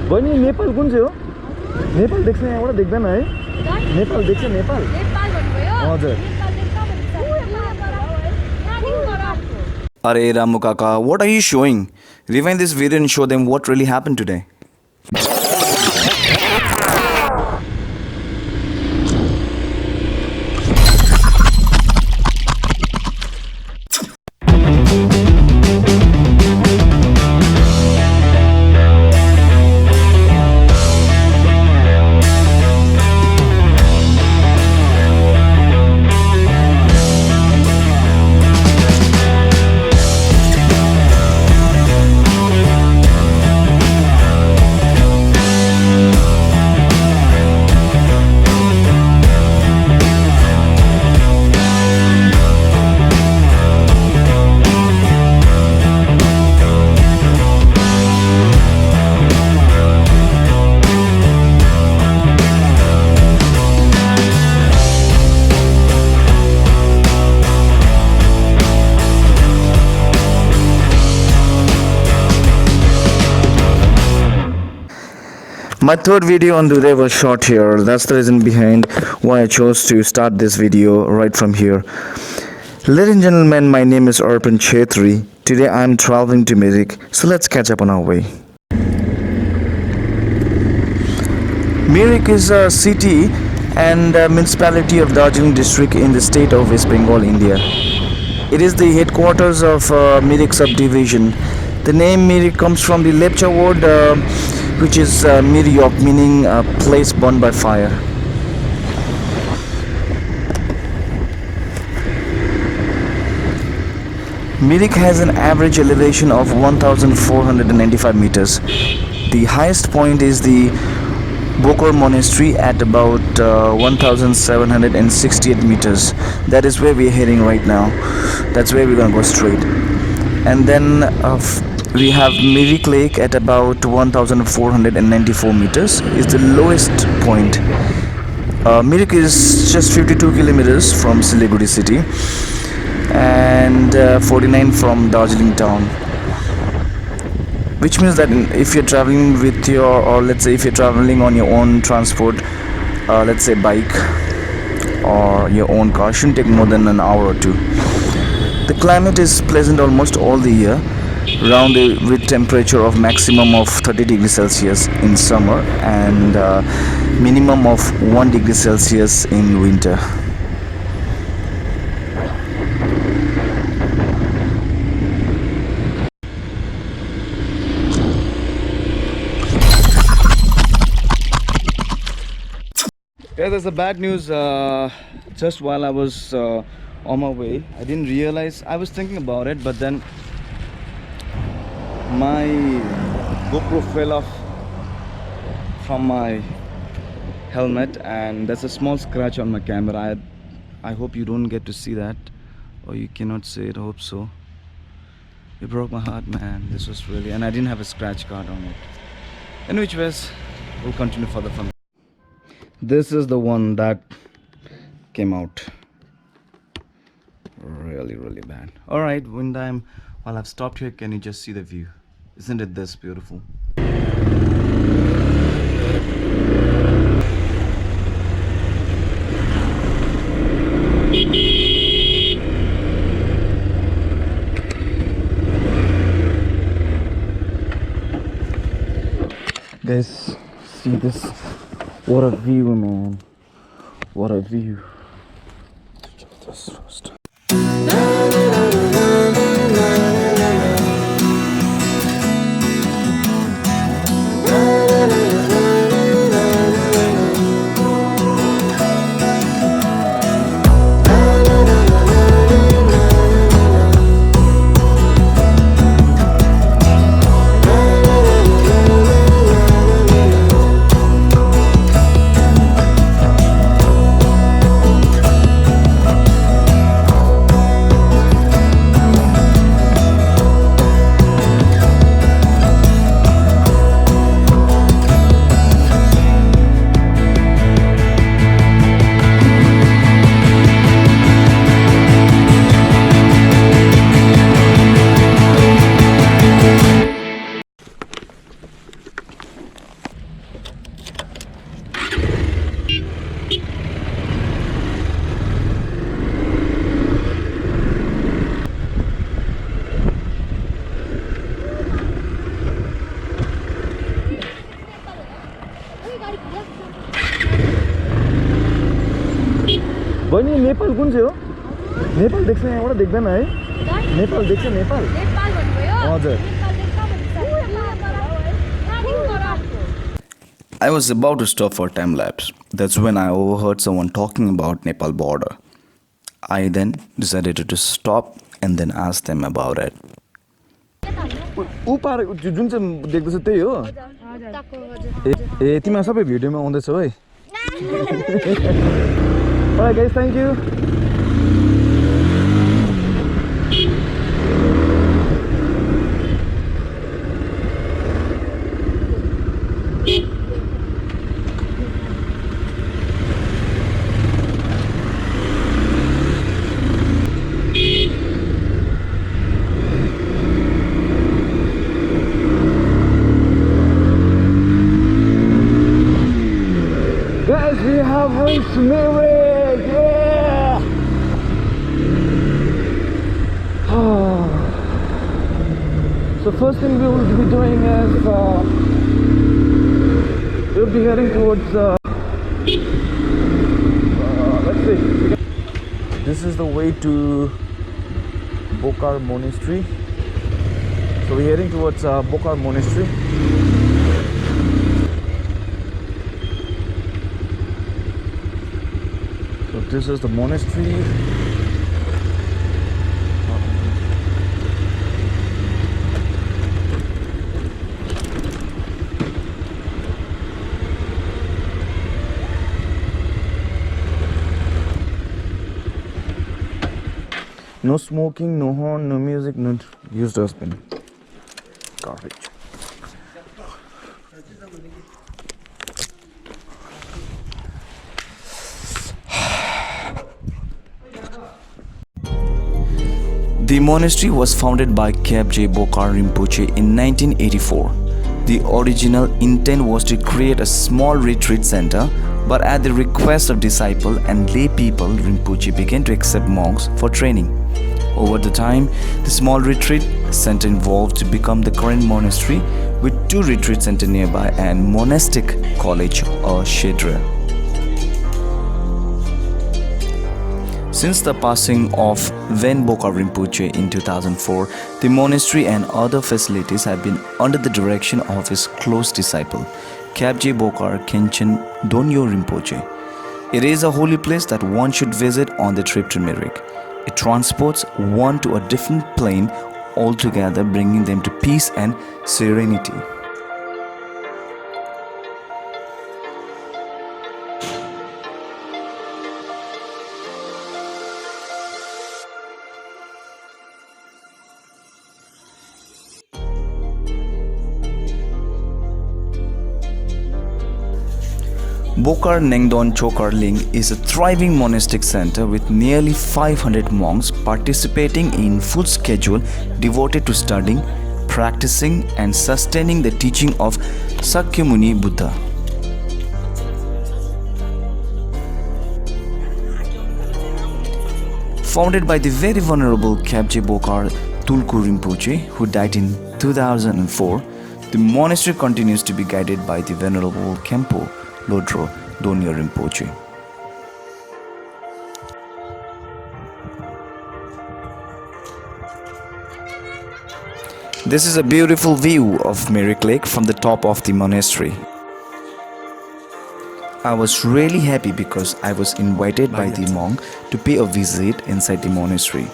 बहिनी नेपाल कुन चाहिँ हो? नेपाल देख्छ यहाँबाट देख्दैन है? नेपाल देख्छ नेपाल? नेपाल भन्नुभयो? हजुर। Arey Ramu Kaka, what are you showing? Rewind this video and show them what really happened today. My third video on today was shot here. That's the reason behind why I chose to start this video right from here. Ladies and gentlemen, my name is Arpan Chetri. Today I'm traveling to Mirik, so let's catch up on our way. Mirik is a city and municipality of Darjeeling district in the state of West Bengal, India. It is the headquarters of Mirik subdivision. The name Mirik comes from the Lepcha word which is Miryok, meaning a place burned by fire. Mirik has an average elevation of 1,495 meters. The highest point is the Bokar Monastery at about 1,768 meters. That is where we are heading right now. That's where we're gonna go straight. And then we have Mirik Lake at about 1,494 meters. It's the lowest point. Mirik is just 52 kilometers from Siliguri city and 49 from Darjeeling town. Which means that if you're traveling with your, or let's say if you're traveling on your own transport, let's say bike or your own car, shouldn't take more than an hour or two. The climate is pleasant almost all the year, with temperature of maximum of 30 degrees Celsius in summer and minimum of 1 degree Celsius in winter. Yeah, there's a bad news. Just while I was on my way, I didn't realize, I was thinking about it, but then my GoPro fell off from my helmet and there's a small scratch on my camera. I hope you don't get to see that, or you cannot see it. I hope so. It broke my heart, man. This was really, and I didn't have a scratch card on it. In which ways, we'll continue further from. This is the one that came out really bad. All right, while I've stopped here, can you just see the view? Isn't it this beautiful? Guys, see this? What a view, man. What a view. Check this first. Nepal कुन चाहिँ हो नेपाल देख्छ यहाँबाट देख्दैन है नेपाल देख्छ नेपाल हजुर I was about to stop for time lapse. That's when I overheard someone talking about Nepal border. I then decided to stop and then ask them about it. उपार जुन चाहिँ देख्दैछ त्यही हो ए तिमीहरू सबै भिडियोमा आउँदैछौ है Alright guys, thank you. Guys, we have reached Mirik! Yeah! So first thing we will be doing is we'll be heading towards let's see. This is the way to Bokar Monastery. So we're heading towards Bokar Monastery. So this is the monastery. No smoking, no horn, no music, no used dustbin. Garbage. The monastery was founded by FREDJI Bokar Rinpoche in 1984. The original intent was to create a small retreat center, but at the request of disciples and lay people, Rinpoche began to accept monks for training. Over the time, the small retreat center evolved to become the current monastery with 2 retreat centers nearby and monastic college or shedra. Since the passing of Ven Bokar Rinpoche in 2004, the monastery and other facilities have been under the direction of his close disciple, FREDJI Bokar Khenchen Donyo Rinpoche. It is a holy place that one should visit on the trip to Mirik. It transports one to a different plane altogether, bringing them to peace and serenity. Bokar Nengdon Chokar Ling is a thriving monastic center with nearly 500 monks participating in full schedule devoted to studying, practicing and sustaining the teaching of Sakyamuni Buddha. Founded by the very venerable FREDJI Bokar Tulku Rinpoche, who died in 2004, the monastery continues to be guided by the venerable Khenpo Lodro Donyo Rinpoche. This is a beautiful view of Mirik Lake from the top of the monastery. I was really happy because I was invited by the monk to pay a visit inside the monastery.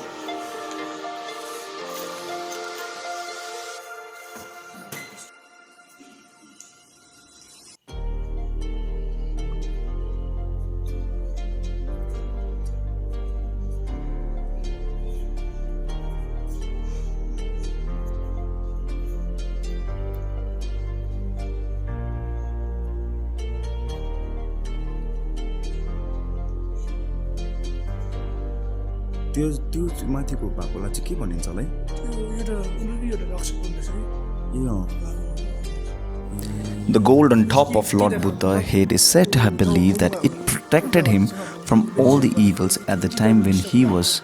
त्यो माथिको भागलाई चाहिँ के भनिन्छ होला है The gold on top of Lord Buddha's head is said to have believed that it protected him from all the evils at the time when he was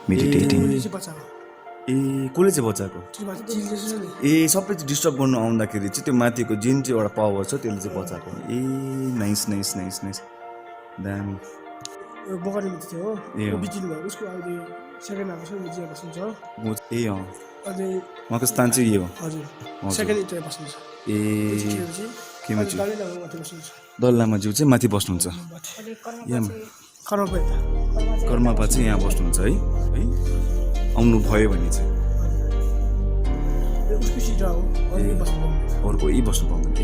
meditating. कसले चाहिँ बचाएको सबै डिस्टर्ब गर्नु आउँदाखेरि चाहिँ त्यो माथिको जुन चाहिँ एउटा पावर छ त्यसले चाहिँ बचाएको नाइस नाइस नाइस नाइस दामी यो बोकारी मित्र थियो हो ए ऊ अँ। बितिनु भयो उसको अहिले सेकेन्ड हाफ चाहिँ जिया बस्नुहुन्छ ए अँ अहिले उहाँको स्थान चाहिँ यो हजुर हजुर। सेकेन्ड इन्टर बस्नुहुन्छ ए केमा चाहिँ दल्लामाज्यू चाहिँ माथि बस्नुहुन्छ यहाँ कर्मपा चाहिँ यहाँ बस्नुहुन्छ है आउनु भयो भने चाहिँ अरूको यही बस्नु पाउँदैन ए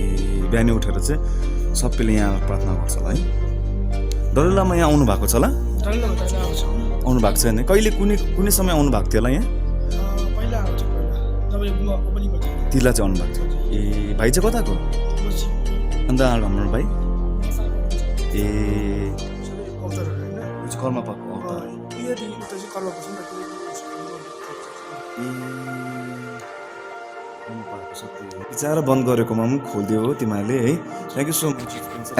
बिहानै उठेर चाहिँ सबैले यहाँ प्रार्थना गर्छ होला है दल्लामा यहाँ आउनु भएको छ होला आउनु भएको छैन कहिले कुनै समय आउनु भएको थियो होला यहाँ तिर्ला चाहिँ आउनु भएको थियो ए भाइ चाहिँ कताको अन्त हाम्रो भाइ ए कर्मपाको अवतार बिचारा बन्द गरेकोमा पनि खोलिदियो हो तिमीहरूले है thank you so much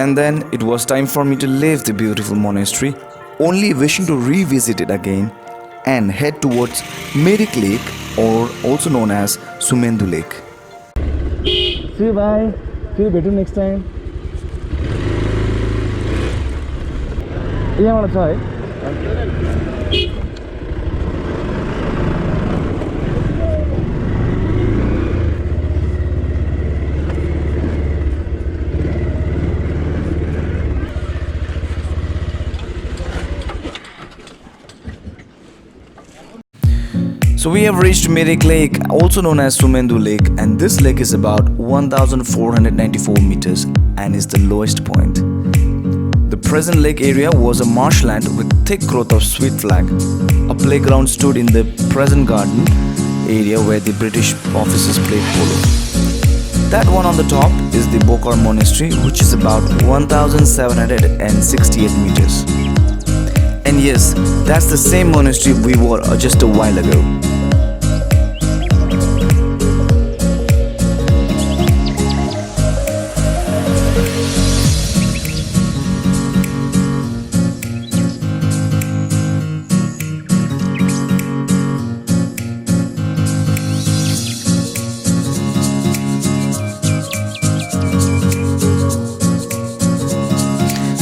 And then it was time for me to leave the beautiful monastery, only wishing to revisit it again and head towards Mirik Lake, or also known as Sumendu Lake. See you, bye. फेरि भेटौँ next time यहाँबाट छ है So we have reached Mirik Lake, also known as Sumendu Lake, and this lake is about 1,494 meters and is the lowest point. The present lake area was a marshland with thick growth of sweet flag. A playground stood in the present garden area where the British officers played polo. That one on the top is the Bokar Monastery, which is about 1,768 meters. And yes, that's the same monastery we were just a while ago.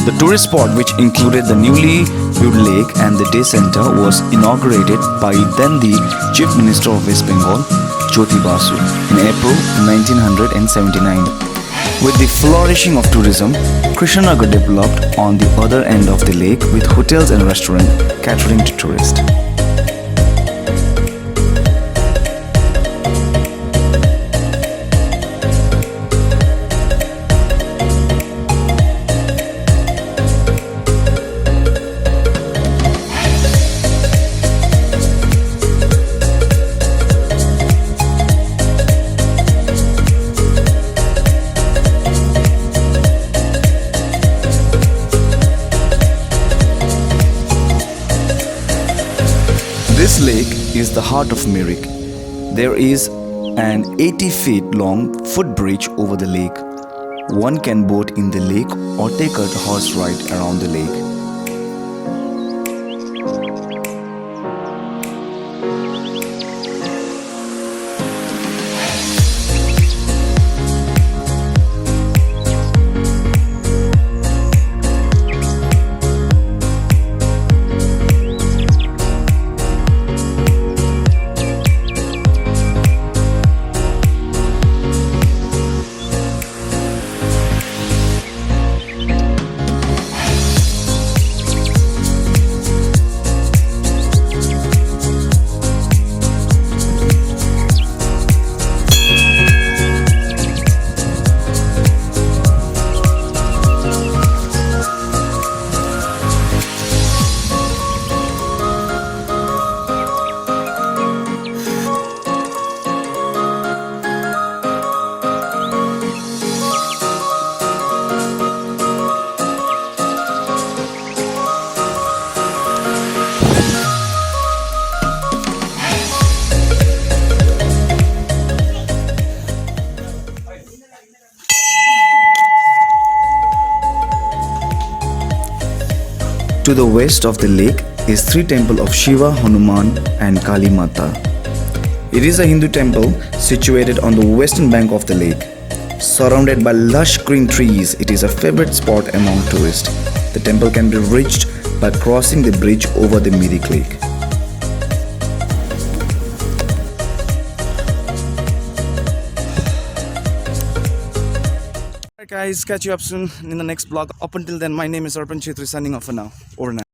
The tourist spot, which included the newly built lake and the day center, was inaugurated by then the Chief Minister of West Bengal, Jyoti Basu, in April 1979. With the flourishing of tourism, Krishnanagar developed on the other end of the lake with hotels and restaurants catering to tourists. This lake is the heart of Mirik. There is an 80 feet long footbridge over the lake. One can boat in the lake or take a horse ride around the lake. To the west of the lake is three temples of Shiva, Hanuman and Kali Mata. It is a Hindu temple situated on the western bank of the lake. Surrounded by lush green trees, it is a favorite spot among tourists. The temple can be reached by crossing the bridge over the Mirik Lake. Alright guys, catch you up soon in the next vlog. Up until then, my name is Arpan Chetri signing off for now. Over now.